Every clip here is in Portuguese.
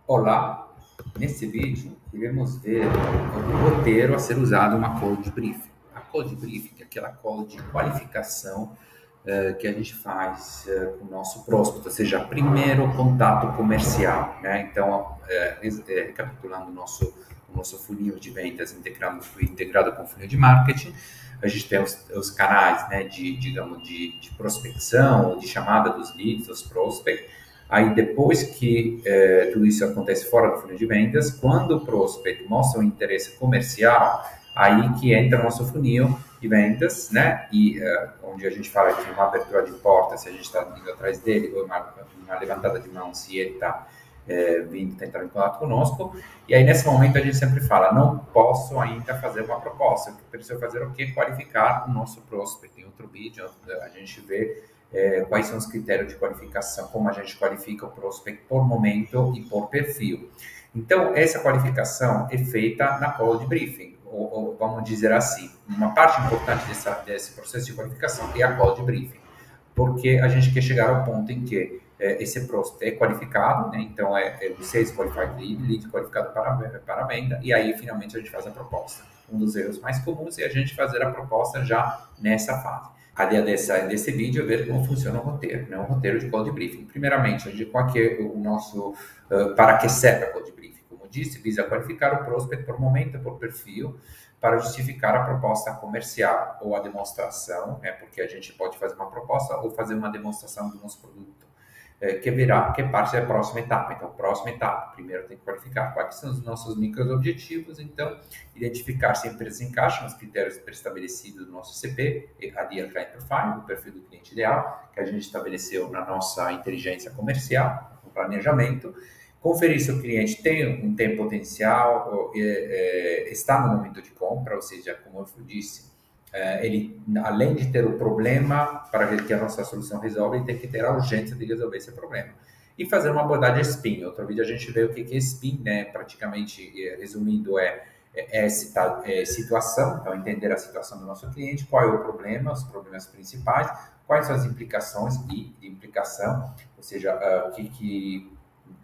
Olá, nesse vídeo iremos ver o roteiro a ser usado em uma call de briefing. A call de briefing é aquela call de qualificação que a gente faz com o nosso prospect, ou seja, primeiro contato comercial, né? Então, recapitulando o nosso funil de vendas integrado com o funil de marketing, a gente tem os canais, né, digamos, de prospecção, de chamada dos leads, dos prospects. Aí, depois que tudo isso acontece fora do funil de vendas, quando o prospect mostra um interesse comercial, aí que entra o nosso funil de vendas, né? E onde a gente fala de uma abertura de porta, se a gente está indo atrás dele, ou uma levantada de mão, se ele está vindo tentar em contato conosco. E aí, nesse momento, a gente sempre fala, não posso ainda fazer uma proposta, eu preciso fazer o quê? Qualificar o nosso prospect. Em outro vídeo, a gente vê quais são os critérios de qualificação, como a gente qualifica o prospect por momento e por perfil. Então, essa qualificação é feita na call de briefing, ou vamos dizer assim, uma parte importante desse processo de qualificação é a call de briefing, porque a gente quer chegar ao ponto em que esse prospect é qualificado, né? Então o Sales Qualified Lead qualificado para a venda, e aí finalmente a gente faz a proposta. Um dos erros mais comuns é a gente fazer a proposta já nessa fase. A ideia desse vídeo é ver como funciona o roteiro, né? O roteiro de call de briefing. Primeiramente, qual que é o nosso, para que serve a call de briefing? Como disse, visa qualificar o prospect por momento, por perfil, para justificar a proposta comercial ou a demonstração, né? Porque a gente pode fazer uma proposta ou fazer uma demonstração do nosso produto, que é parte da próxima etapa. Então, próxima etapa, primeiro tem que qualificar quais são os nossos micro-objetivos, então, identificar se a empresa se encaixa nos critérios pré-estabelecidos do nosso CP, Ideal Client Profile, o perfil do cliente ideal, que a gente estabeleceu na nossa inteligência comercial, no planejamento, conferir se o cliente tem potencial, está no momento de compra, ou seja, como eu disse, ele, além de ter o problema para ver que a nossa solução resolve, ele tem que ter a urgência de resolver esse problema. E fazer uma abordagem SPIN. Outro vídeo a gente vê o que é SPIN, né? Praticamente, resumindo, situação, então entender a situação do nosso cliente, qual é o problema, os problemas principais, quais são as implicações de implicação, ou seja,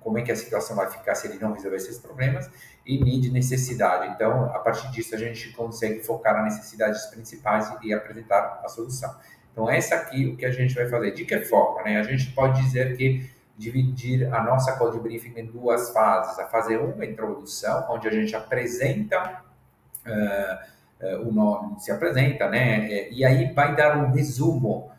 como é que a situação vai ficar se ele não resolver esses problemas, e need, necessidade. Então, a partir disso, a gente consegue focar nas necessidades principais e apresentar a solução. Então, essa aqui o que a gente vai fazer. De que forma, né? A gente pode dizer que dividir a nossa call de briefing em duas fases. A fase 1, a introdução, onde a gente apresenta o nome, se apresenta, né? E aí vai dar um resumo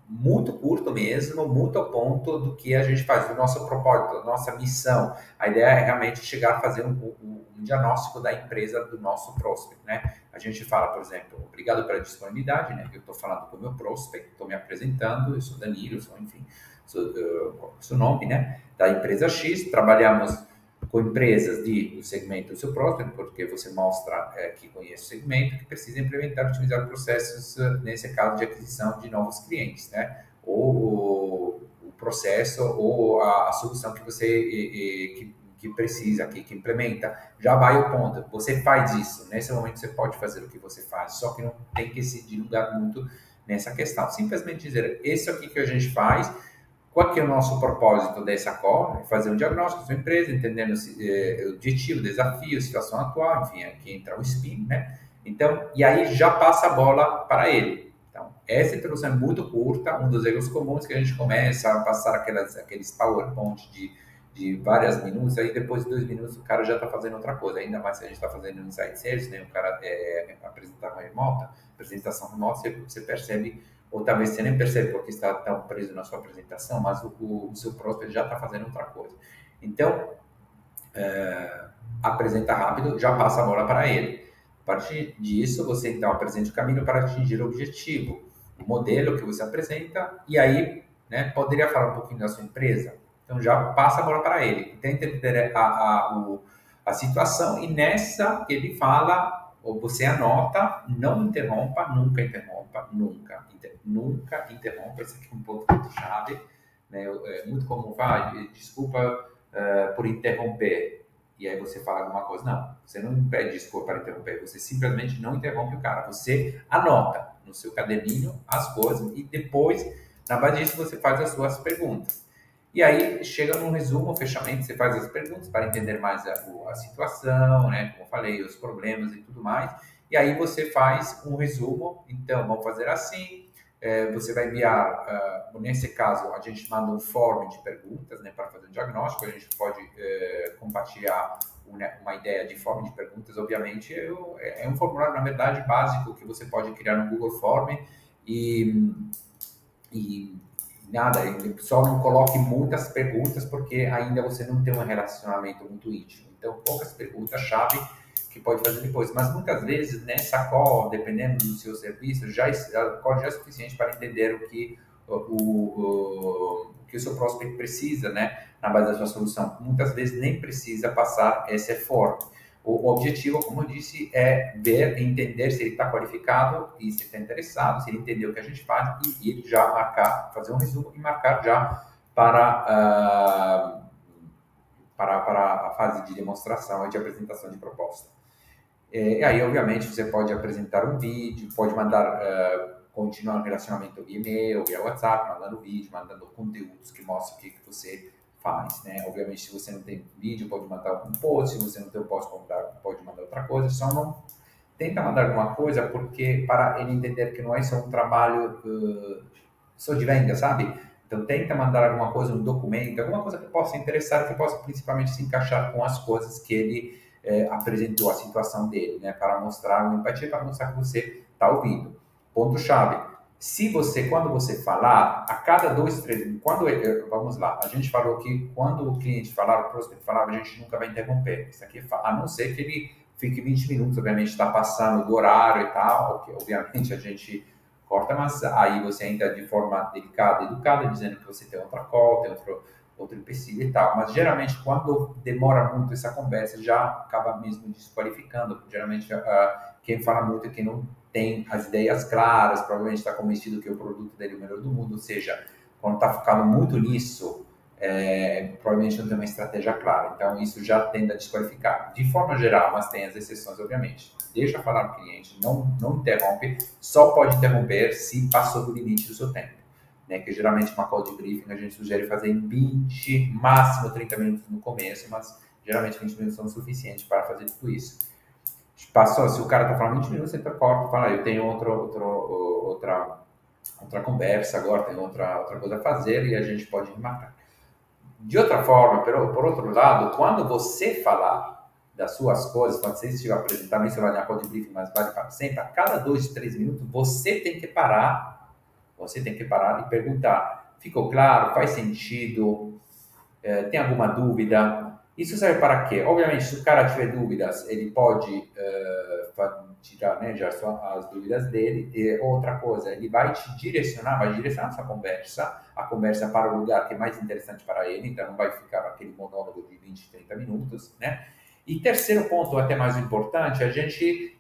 muito curto mesmo, muito ao ponto do que a gente faz, do nosso propósito, da nossa missão. A ideia é realmente chegar a fazer um diagnóstico da empresa do nosso prospect, né? A gente fala, por exemplo, obrigado pela disponibilidade, né? Eu estou falando com o meu prospect, estou me apresentando, eu sou Danilo, enfim, sou nome, né? Da empresa X, trabalhamos com empresas do segmento do seu próprio, porque você mostra que conhece o segmento, que precisa implementar e otimizar processos, nesse caso de aquisição de novos clientes, né? Ou o processo ou a solução que você que precisa, que implementa, já vai ao ponto. Você faz isso, nesse momento você pode fazer o que você faz, só que não tem que se divulgar muito nessa questão. Simplesmente dizer, esse aqui que a gente faz, qual que é o nosso propósito dessa call? Fazer um diagnóstico da sua empresa, entendendo o objetivo, desafio, situação atual, enfim, aqui entra o SPIN, né? Então, e aí já passa a bola para ele. Então, essa introdução é muito curta, um dos erros comuns que a gente começa a passar aqueles PowerPoint de vários minutos, aí depois de 2 minutos o cara já está fazendo outra coisa, ainda mais se a gente está fazendo um inside sales, né? O cara apresentação remota, você percebe, ou talvez você nem percebe porque está tão preso na sua apresentação, mas o seu prospect já está fazendo outra coisa. Então, apresenta rápido, já passa a bola para ele. A partir disso, você então apresenta o caminho para atingir o objetivo, o modelo que você apresenta, e aí, né, poderia falar um pouquinho da sua empresa? Então, já passa a bola para ele. Tenta entender a situação, e nessa ele fala, ou você anota, não interrompa, nunca interrompa, nunca interrompa. Esse aqui é um ponto muito chave, né? É muito comum falar, desculpa por interromper, e aí você fala alguma coisa. Não, você não pede desculpa para interromper, você simplesmente não interrompe o cara, você anota no seu caderninho as coisas, e depois, na base disso, você faz as suas perguntas. E aí chega num resumo, fechamento, você faz as perguntas para entender mais a situação, né? Como eu falei, os problemas e tudo mais. E aí você faz um resumo. Então, vamos fazer assim. Você vai enviar, nesse caso, a gente manda um form de perguntas, né, para fazer um diagnóstico. A gente pode compartilhar uma ideia de forma de perguntas, obviamente. É um formulário, na verdade, básico que você pode criar no Google Form e nada, só não coloque muitas perguntas porque ainda você não tem um relacionamento muito íntimo. Então, poucas perguntas-chave que pode fazer depois. Mas muitas vezes, nessa call, dependendo do seu serviço, a call já é suficiente para entender o que o seu prospect precisa, né, na base da sua solução. Muitas vezes nem precisa passar esse esforço. O objetivo, como eu disse, é ver, entender se ele está qualificado e se está interessado, se ele entendeu o que a gente faz e ele já marcar, fazer um resumo e marcar já para a fase de demonstração e de apresentação de proposta. E aí, obviamente, você pode apresentar um vídeo, pode mandar, continuar um relacionamento via e-mail, via WhatsApp, mandando vídeo, mandando conteúdos que mostram o que você faz, né? Obviamente, se você não tem vídeo, pode mandar um post, se você não tem um post, pode mandar outra coisa, só não tenta mandar alguma coisa, porque para ele entender que não é só um trabalho só de venda, sabe? Então, tenta mandar alguma coisa, um documento, alguma coisa que possa interessar, que possa principalmente se encaixar com as coisas que ele apresentou, a situação dele, né? Para mostrar uma empatia, para mostrar que você está ouvindo. Ponto-chave. Se você, quando você falar, a cada 2, 3, vamos lá, a gente falou que quando o cliente falar, o prospect falar, a gente nunca vai interromper. Isso aqui, a não ser que ele fique 20 minutos, obviamente está passando do horário e tal, que obviamente a gente corta, mas aí você entra de forma delicada, educada, dizendo que você tem outra call, tem outro empecilho e tal. Mas geralmente, quando demora muito essa conversa, já acaba mesmo desqualificando. Geralmente, quem fala muito é quem não tem as ideias claras, provavelmente está convencido que o produto dele é o melhor do mundo, ou seja, quando está focado muito nisso, provavelmente não tem uma estratégia clara. Então, isso já tende a desqualificar. De forma geral, mas tem as exceções, obviamente. Deixa falar o cliente, não interrompe, só pode interromper se passou do limite do seu tempo. Né, que geralmente uma call de briefing a gente sugere fazer em 20, máximo 30 minutos no começo, mas geralmente 20 minutos são suficientes para fazer tudo isso. Passou, se o cara está falando 20 minutos, você corta e fala, eu tenho outra conversa agora, tenho outra coisa a fazer e a gente pode remarcar. De outra forma, por outro lado, quando você falar das suas coisas, quando você estiver apresentando, isso vai na call de briefing, mas vale para sempre, a cada 2, 3 minutos, você tem que parar e perguntar, ficou claro? Faz sentido? Tem alguma dúvida? Isso serve para quê? Obviamente, se o cara tiver dúvidas, ele pode tirar, né, já as dúvidas dele. E outra coisa, ele vai direcionar essa conversa, a conversa para o lugar que é mais interessante para ele, então não vai ficar aquele monólogo de 20, 30 minutos, né? E terceiro ponto, até mais importante, a gente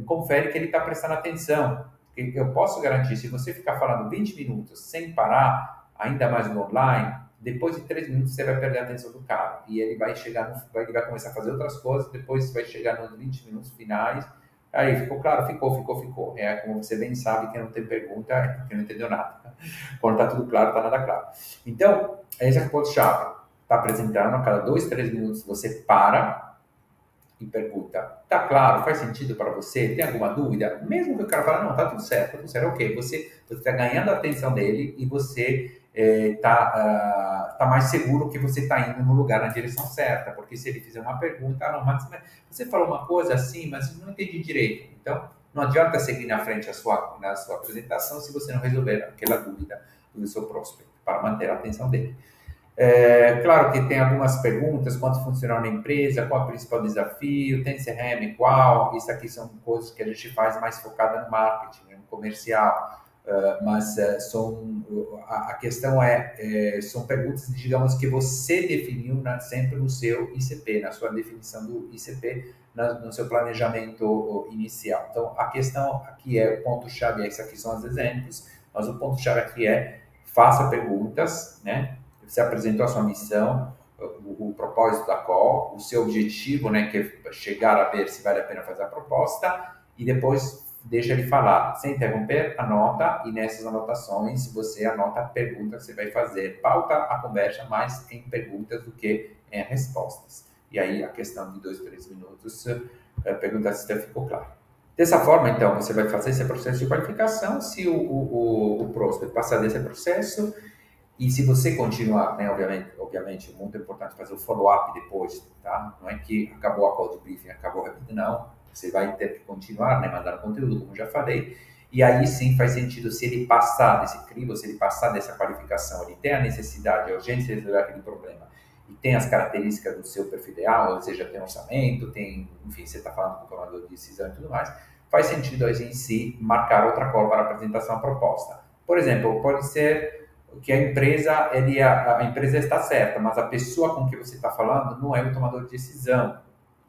confere que ele está prestando atenção. Eu posso garantir, se você ficar falando 20 minutos sem parar, ainda mais no online, depois de 3 minutos você vai perder a atenção do cara. E ele vai ele vai começar a fazer outras coisas, depois vai chegar nos 20 minutos finais. Aí, ficou claro? Ficou. Como você bem sabe, quem não tem pergunta é porque não entendeu nada. Quando está tudo claro, está nada claro. Então, esse é o ponto-chave. Está apresentando, a cada 2, 3 minutos você para e pergunta, tá claro, faz sentido para você? Tem alguma dúvida? Mesmo que o cara fale, não, tá tudo certo, ok. Você está ganhando a atenção dele e você tá mais seguro que você está indo no lugar, na direção certa, porque se ele fizer uma pergunta, não, mas você falou uma coisa assim, mas não entendi direito. Então, não adianta seguir na frente na sua apresentação se você não resolver aquela dúvida do seu prospect, para manter a atenção dele. Claro que tem algumas perguntas, quanto funciona na empresa, qual é o principal desafio, tem CRM, qual, isso aqui são coisas que a gente faz mais focada no marketing, no comercial, mas a questão são perguntas, digamos, que você definiu sempre no seu ICP, na sua definição do ICP, no seu planejamento inicial. Então, a questão aqui o ponto-chave, esses aqui são os exemplos, mas o ponto-chave aqui faça perguntas, né? Você apresentou a sua missão, o propósito da call, o seu objetivo, né, que é chegar a ver se vale a pena fazer a proposta, e depois deixa ele falar, sem interromper, anota, e nessas anotações você anota a pergunta que você vai fazer. Pauta a conversa mais em perguntas do que em respostas. E aí a questão de 2, 3 minutos, perguntar se ficou claro. Dessa forma, então, você vai fazer esse processo de qualificação. Se o prospect passar desse processo, e se você continuar, né, obviamente, é muito importante fazer o follow-up depois, tá? Não é que acabou a call de briefing, acabou rápido, não. Você vai ter que continuar, né, mandar conteúdo, como já falei. E aí sim faz sentido, se ele passar desse crivo, se ele passar dessa qualificação, ele tem a necessidade, a urgência de resolver aquele problema, e tem as características do seu perfil ideal, ou seja, tem orçamento, tem, enfim, você está falando com o tomador de decisão e tudo mais, faz sentido a gente sim marcar outra call para apresentação da proposta. Por exemplo, pode ser que a empresa está certa, mas a pessoa com que você está falando não é o tomador de decisão.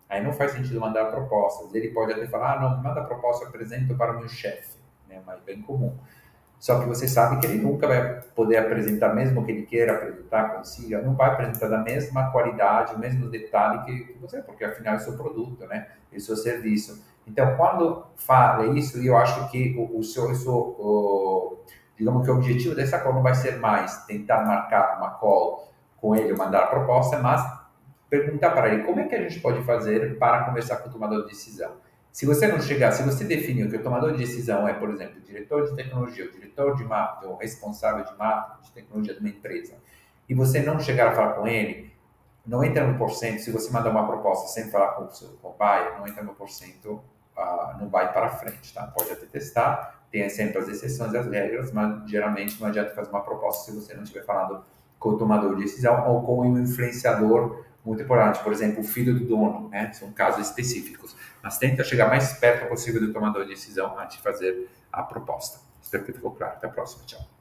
Aí não faz sentido mandar propostas. Ele pode até falar, não, manda a proposta, eu apresento para o meu chefe, né? Mas bem comum. Só que você sabe que ele nunca vai poder apresentar, mesmo que ele queira apresentar, consiga, não vai apresentar da mesma qualidade, o mesmo detalhe que você, porque afinal é o seu produto, né? É o seu serviço. Então, quando fala isso, eu acho que digamos que o objetivo dessa call não vai ser mais tentar marcar uma call com ele, mandar a proposta, mas perguntar para ele como é que a gente pode fazer para conversar com o tomador de decisão. Se você não chegar, se você definiu que o tomador de decisão é, por exemplo, o diretor de tecnologia, o diretor de marketing, o responsável de marketing, de tecnologia de uma empresa, e você não chegar a falar com ele, não entra no porcento. Se você mandar uma proposta sem falar com o seu pai, não entra no porcento, não vai para frente, tá? Pode até testar, tem sempre as exceções às regras, mas geralmente não adianta fazer uma proposta se você não estiver falando com o tomador de decisão ou com um influenciador muito importante, por exemplo, o filho do dono, né? São casos específicos. Mas tenta chegar mais perto possível do tomador de decisão antes de fazer a proposta. Espero que ficou claro. Até a próxima. Tchau.